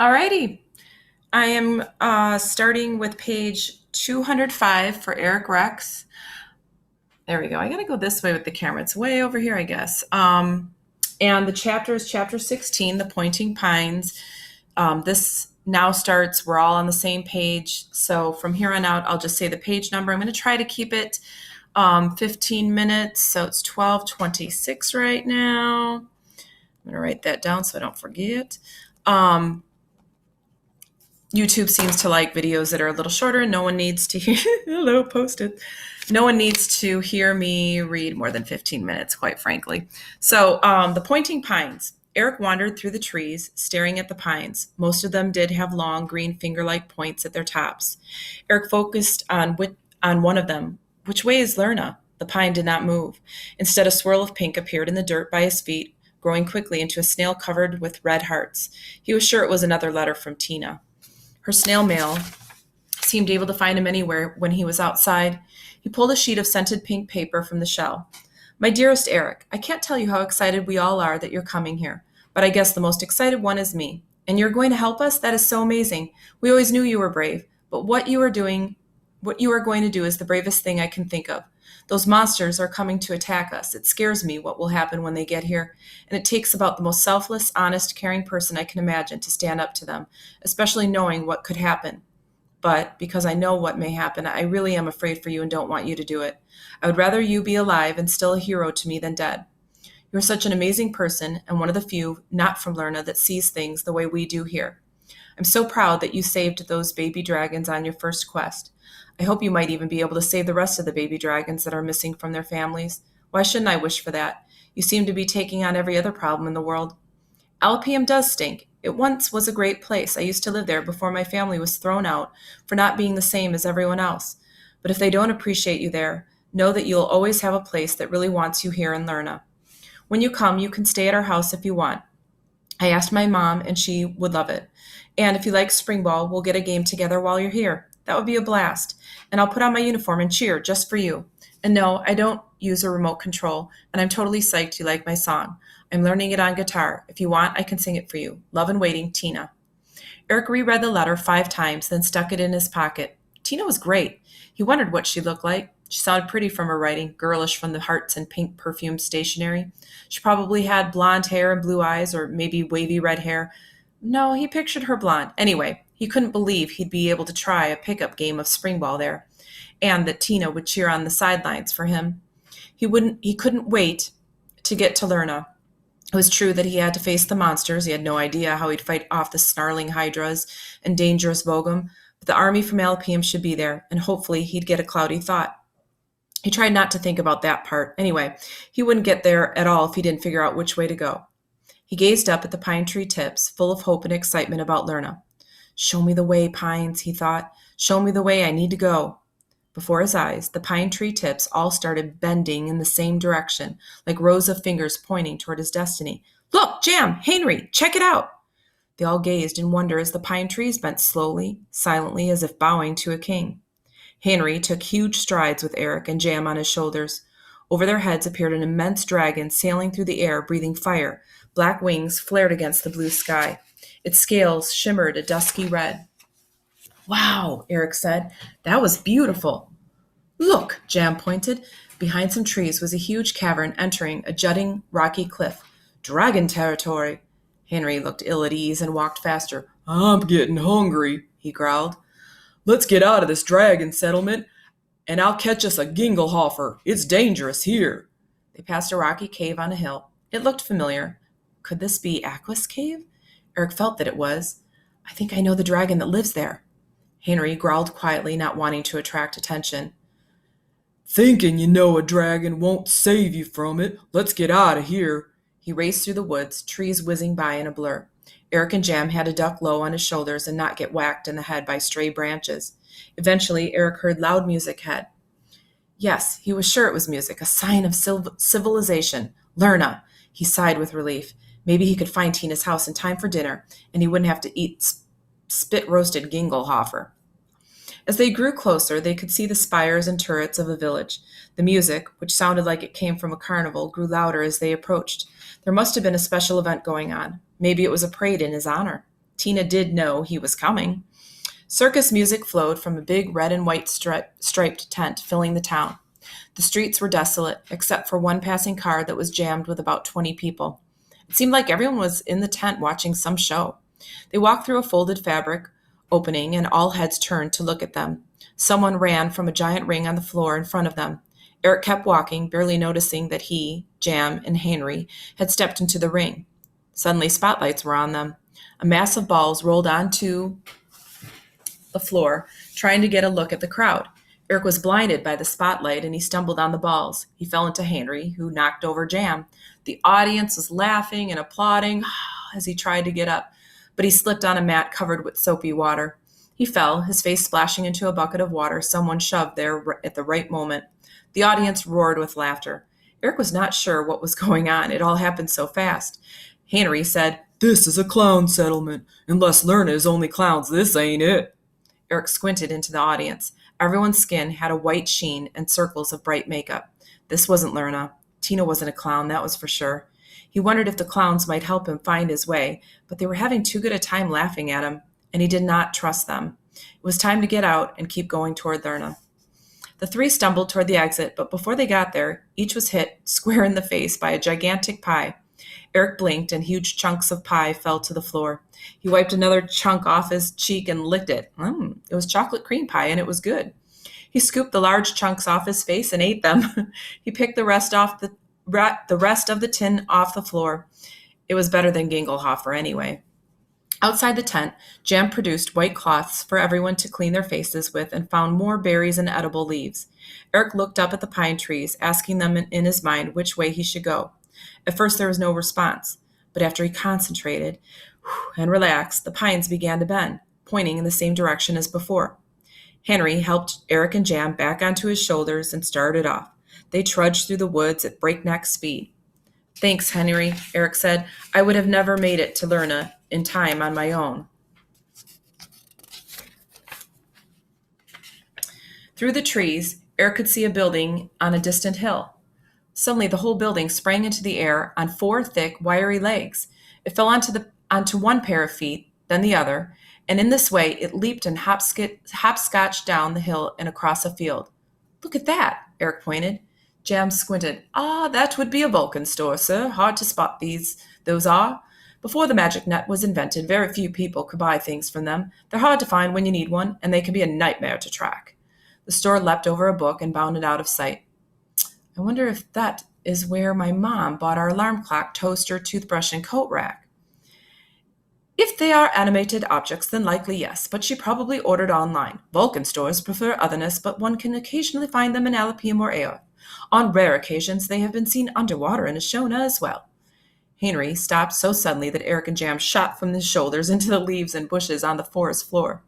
Alrighty. I am starting with page 205 for Erec Rex. There we go. I got to go this way with the camera. It's way over here, I guess. And the chapter is chapter 16, The Pointing Pines. This now starts, we're all on the same page. So from here on out, I'll just say the page number. I'm going to try to keep it 15 minutes. So it's 12:26 right now. I'm going to write that down so I don't forget. YouTube seems to like videos that are a little shorter. No one needs to hear, hello, post it. No one needs to hear me read more than 15 minutes, quite frankly. So the pointing pines. Erec wandered through the trees, staring at the pines. Most of them did have long, green finger-like points at their tops. Erec focused on one of them. Which way is Lerna? The pine did not move. Instead, a swirl of pink appeared in the dirt by his feet, growing quickly into a snail covered with red hearts. He was sure it was another letter from Tina. Her snail mail seemed able to find him anywhere when he was outside. He pulled a sheet of scented pink paper from the shell. My dearest Erec, I can't tell you how excited we all are that you're coming here, but I guess the most excited one is me. And you're going to help us? That is so amazing. We always knew you were brave, but what you are going to do is the bravest thing I can think of. Those monsters are coming to attack us. It scares me what will happen when they get here, and it takes about the most selfless, honest, caring person I can imagine to stand up to them, especially knowing what could happen. But because I know what may happen, I really am afraid for you and don't want you to do it. I would rather you be alive and still a hero to me than dead. You're such an amazing person and one of the few, not from Lerna, that sees things the way we do here. I'm so proud that you saved those baby dragons on your first quest. I hope you might even be able to save the rest of the baby dragons that are missing from their families. Why shouldn't I wish for that? You seem to be taking on every other problem in the world. Alpium does stink. It once was a great place. I used to live there before my family was thrown out for not being the same as everyone else. But if they don't appreciate you there, know that you'll always have a place that really wants you here in Lerna. When you come, you can stay at our house if you want. I asked my mom, and she would love it. And if you like spring ball, we'll get a game together while you're here. That would be a blast. And I'll put on my uniform and cheer just for you. And no, I don't use a remote control, and I'm totally psyched you like my song. I'm learning it on guitar. If you want, I can sing it for you. Love and waiting, Tina. Erec reread the letter 5 times, then stuck it in his pocket. Tina was great. He wondered what she looked like. She sounded pretty from her writing, girlish from the hearts and pink perfumed stationery. She probably had blonde hair and blue eyes, or maybe wavy red hair. No, he pictured her blonde. Anyway, he couldn't believe he'd be able to try a pickup game of spring ball there, and that Tina would cheer on the sidelines for him. He couldn't wait to get to Lerna. It was true that he had to face the monsters. He had no idea how he'd fight off the snarling hydras and dangerous Vogum, but the army from Alpium should be there, and hopefully he'd get a cloudy thought. He tried not to think about that part. Anyway, he wouldn't get there at all if he didn't figure out which way to go. He gazed up at the pine tree tips, full of hope and excitement about Lerna. Show me the way, pines, he thought. Show me the way, I need to go. Before his eyes, the pine tree tips all started bending in the same direction, like rows of fingers pointing toward his destiny. Look, Jam, Henry, check it out. They all gazed in wonder as the pine trees bent slowly, silently, as if bowing to a king. Henry took huge strides with Erec and Jam on his shoulders. Over their heads appeared an immense dragon sailing through the air, breathing fire. Black wings flared against the blue sky. Its scales shimmered a dusky red. Wow, Erec said. That was beautiful. Look, Jam pointed. Behind some trees was a huge cavern entering a jutting, rocky cliff. Dragon territory. Henry looked ill at ease and walked faster. I'm getting hungry, he growled. Let's get out of this dragon settlement, and I'll catch us a Ginga Hoffer. It's dangerous here. They passed a rocky cave on a hill. It looked familiar. Could this be Aqua's cave? Erec felt that it was. I think I know the dragon that lives there. Henry growled quietly, not wanting to attract attention. Thinking you know a dragon won't save you from it. Let's get out of here. He raced through the woods, trees whizzing by in a blur. Erec and Jam had to duck low on his shoulders and not get whacked in the head by stray branches. Eventually, Erec heard loud music ahead. Yes, he was sure it was music, a sign of civilization. Lerna. He sighed with relief. Maybe he could find Tina's house in time for dinner, and he wouldn't have to eat spit-roasted Ginga Hoffer. As they grew closer, they could see the spires and turrets of a village. The music, which sounded like it came from a carnival, grew louder as they approached. There must have been a special event going on. Maybe it was a parade in his honor. Tina did know he was coming. Circus music flowed from a big red and white striped tent filling the town. The streets were desolate, except for one passing car that was jammed with about 20 people. It seemed like everyone was in the tent watching some show. They walked through a folded fabric opening, and all heads turned to look at them. Someone ran from a giant ring on the floor in front of them. Eric kept walking, barely noticing that he, Jam, and Henry had stepped into the ring. Suddenly, spotlights were on them. A mass of balls rolled onto the floor, trying to get a look at the crowd. Eric was blinded by the spotlight and he stumbled on the balls. He fell into Henry, who knocked over Jam. The audience was laughing and applauding as he tried to get up, but he slipped on a mat covered with soapy water. He fell, his face splashing into a bucket of water someone shoved there at the right moment. The audience roared with laughter. Eric was not sure what was going on. It all happened so fast. Henry said, "This is a clown settlement. Unless Lerna is only clowns, this ain't it." Eric squinted into the audience. Everyone's skin had a white sheen and circles of bright makeup. This wasn't Lerna. Tina wasn't a clown, that was for sure. He wondered if the clowns might help him find his way, but they were having too good a time laughing at him, and he did not trust them. It was time to get out and keep going toward Lerna. The three stumbled toward the exit, but before they got there, each was hit square in the face by a gigantic pie. Eric blinked, and huge chunks of pie fell to the floor. He wiped another chunk off his cheek and licked it. It was chocolate cream pie, and it was good. He scooped the large chunks off his face and ate them. He picked the rest of the tin off the floor. It was better than Ginga Hoffer anyway. Outside the tent, Jam produced white cloths for everyone to clean their faces with and found more berries and edible leaves. Eric looked up at the pine trees, asking them in his mind which way he should go. At first there was no response, but after he concentrated and relaxed, the pines began to bend, pointing in the same direction as before. Henry helped Eric and Jam back onto his shoulders and started off. They trudged through the woods at breakneck speed. "Thanks, Henry," Eric said. "I would have never made it to Lerna in time on my own." Through the trees, Eric could see a building on a distant hill. Suddenly, the whole building sprang into the air on four thick, wiry legs. It fell onto one pair of feet, then the other, and in this way it leaped and hopscotched down the hill and across a field. "Look at that," Eric pointed. Jam squinted. That would be a Vulcan store, sir. Hard to spot those are. Before the magic net was invented, very few people could buy things from them. They're hard to find when you need one, and they can be a nightmare to track." The store leapt over a book and bounded out of sight. "I wonder if that is where my mom bought our alarm clock, toaster, toothbrush, and coat rack." "If they are animated objects, then likely yes, but she probably ordered online. Vulcan stores prefer otherness, but one can occasionally find them in Alpium or Air. On rare occasions, they have been seen underwater in Ashona as well." Henry stopped so suddenly that Eric and Jam shot from his shoulders into the leaves and bushes on the forest floor.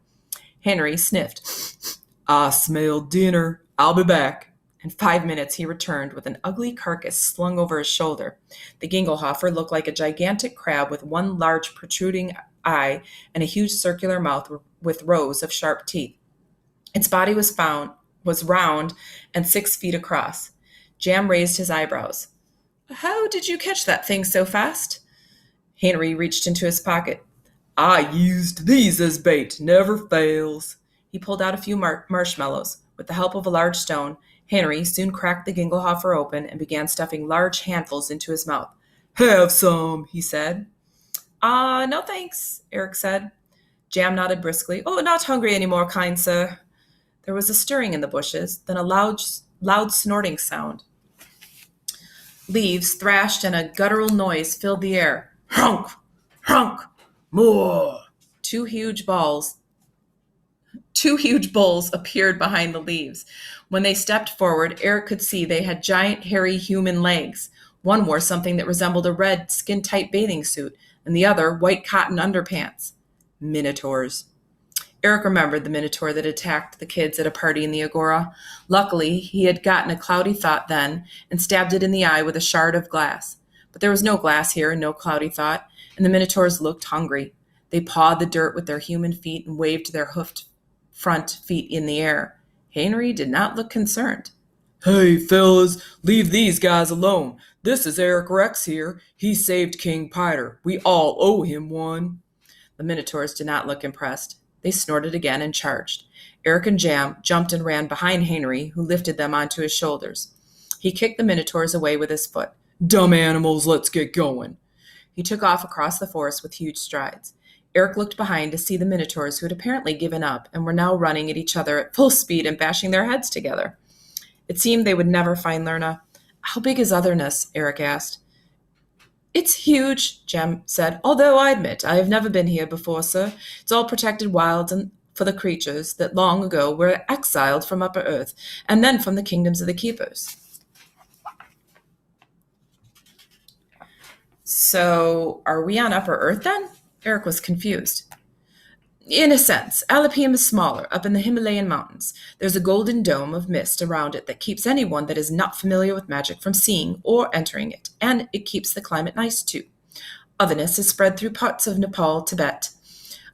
Henry sniffed. "I smell dinner. I'll be back." In 5 minutes, he returned with an ugly carcass slung over his shoulder. The Gingelhofer looked like a gigantic crab with one large protruding eye and a huge circular mouth with rows of sharp teeth. Its body was round and 6 feet across. Jam raised his eyebrows. "How did you catch that thing so fast?" Henry reached into his pocket. "I used these as bait. Never fails." He pulled out a few marshmallows. With the help of a large stone, Henry soon cracked the Gingelhofer open and began stuffing large handfuls into his mouth. "Have some," he said. No thanks," Eric said. Jam nodded briskly. "Not hungry anymore, kind sir." There was a stirring in the bushes, then a loud snorting sound. Leaves thrashed and a guttural noise filled the air. "Hrunk! Hrunk! More!" Two huge bulls appeared behind the leaves. When they stepped forward, Eric could see they had giant, hairy human legs. One wore something that resembled a red, skin-tight bathing suit, and the other white cotton underpants. Minotaurs. Eric remembered the Minotaur that attacked the kids at a party in the Agora. Luckily, he had gotten a cloudy thought then and stabbed it in the eye with a shard of glass. But there was no glass here, no cloudy thought, and the Minotaurs looked hungry. They pawed the dirt with their human feet and waved their hoofed front feet in the air. Henry did not look concerned. "Hey, fellas, leave these guys alone. This is Erec Rex here. He saved King Piter. We all owe him one." The The Minotaurs did not look impressed. They snorted again and charged. Erec and Jam jumped and ran behind Henry, who lifted them onto his shoulders. He kicked the Minotaurs away with his foot. "Dumb animals, let's get going." He took off across the forest with huge strides. Erec looked behind to see the Minotaurs, who had apparently given up and were now running at each other at full speed and bashing their heads together. It seemed they would never find Lerna. "How big is Otherness?" Erec asked. "It's huge," Jam said, "although I admit I have never been here before, sir. It's all protected wilds and for the creatures that long ago were exiled from Upper Earth, and then from the kingdoms of the Keepers." "So, are we on Upper Earth then?" Erec was confused. "In a sense. Alapim is smaller, up in the Himalayan mountains. There's a golden dome of mist around it that keeps anyone that is not familiar with magic from seeing or entering it, and it keeps the climate nice too. Otherness is spread through parts of Nepal, Tibet,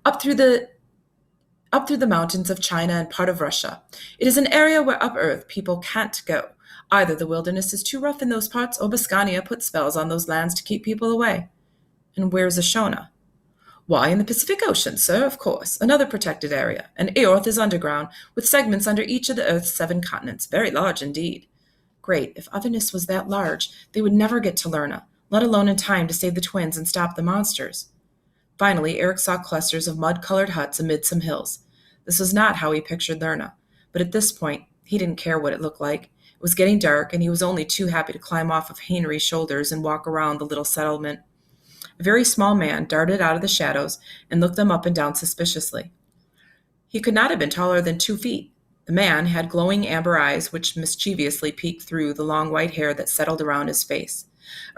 up through the mountains of China and part of Russia. It is an area where Upper Earth people can't go. Either the wilderness is too rough in those parts, or Boscania put spells on those lands to keep people away." "And where's Ashona?" "Why, in the Pacific Ocean, sir, of course. Another protected area. And Eorth is underground, with segments under each of the Earth's 7 continents. Very large indeed." Great. If Otherness was that large, they would never get to Lerna, let alone in time to save the twins and stop the monsters. Finally, Erec saw clusters of mud-colored huts amid some hills. This was not how he pictured Lerna, but at this point, he didn't care what it looked like. It was getting dark, and he was only too happy to climb off of Henry's shoulders and walk around the little settlement. A very small man darted out of the shadows and looked them up and down suspiciously. He could not have been taller than 2 feet. The man had glowing amber eyes which mischievously peeked through the long white hair that settled around his face.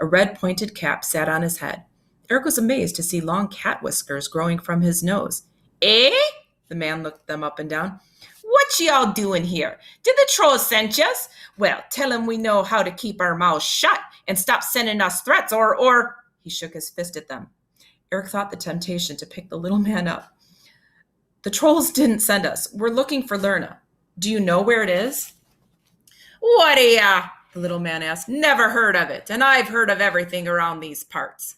A red pointed cap sat on his head. Erec was amazed to see long cat whiskers growing from his nose. "Eh?" The man looked them up and down. "What y'all doing here? Did the trolls send us? Well, tell them we know how to keep our mouths shut and stop sending us threats or... He shook his fist at them. Erec thought the temptation to pick the little man up. "The trolls didn't send us. We're looking for Lerna. Do you know where it is?" "What the little man asked. "Never heard of it, and I've heard of everything around these parts."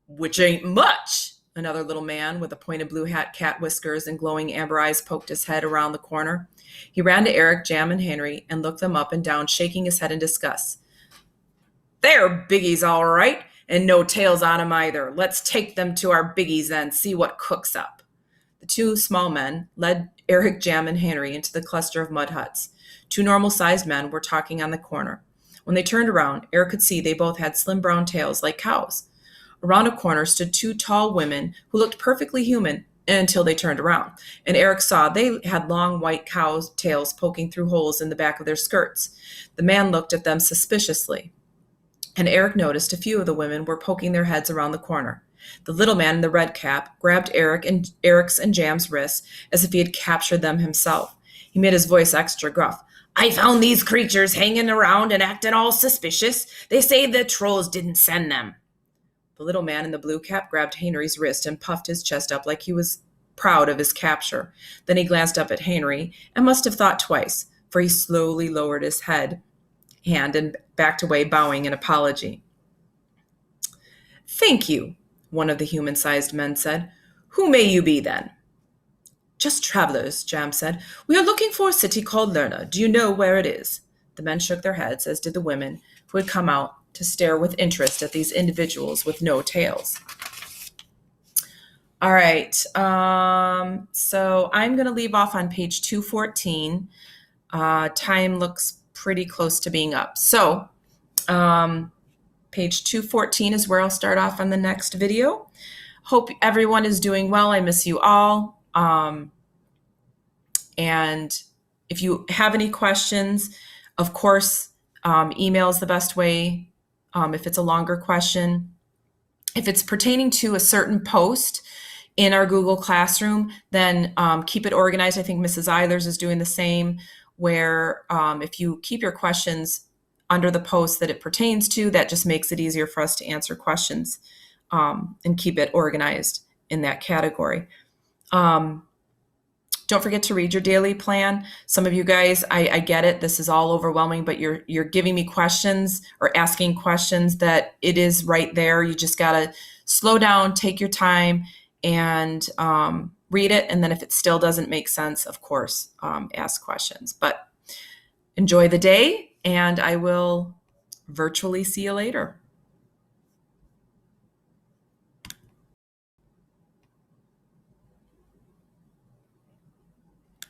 "Which ain't much." Another little man with a pointed blue hat, cat whiskers, and glowing amber eyes poked his head around the corner. He ran to Erec, Jam, and Henry and looked them up and down, shaking his head in disgust. "They're biggies, all right, and no tails on 'em either. Let's take them to our biggies then, see what cooks up." The 2 small men led Erec, Jam, and Henry into the cluster of mud huts. 2 normal-sized men were talking on the corner. When they turned around, Erec could see they both had slim brown tails like cows. Around a corner stood 2 tall women who looked perfectly human until they turned around, and Erec saw they had long white cows' tails poking through holes in the back of their skirts. The man looked at them suspiciously, and Erec noticed a few of the women were poking their heads around the corner. The little man in the red cap grabbed Erec's and Jam's wrists as if he had captured them himself. He made his voice extra gruff. "I found these creatures hanging around and acting all suspicious. They say the trolls didn't send them." The little man in the blue cap grabbed Henry's wrist and puffed his chest up like he was proud of his capture. Then he glanced up at Henry and must have thought twice, for he slowly lowered his hand and backed away, bowing in apology. "Thank you," one of the human-sized men said. "Who may you be, then?" "Just travelers," Jam said. "We are looking for a city called Lerna. Do you know where it is?" The men shook their heads, as did the women, who had come out to stare with interest at these individuals with no tails. All right, so I'm going to leave off on page 214. Time looks pretty close to being up. So page 214 is where I'll start off on the next video. Hope everyone is doing well. I miss you all. And if you have any questions, of course, email is the best way. If it's a longer question, if it's pertaining to a certain post in our Google Classroom, then keep it organized. I think Mrs. Eilers is doing the same, where if you keep your questions under the post that it pertains to, that just makes it easier for us to answer questions and keep it organized in that category. Don't forget to read your daily plan. Some of you guys, I get it. This is all overwhelming, but you're giving me questions or asking questions that it is right there. You just got to slow down, take your time, and read it. And then if it still doesn't make sense, of course, ask questions. But enjoy the day, and I will virtually see you later.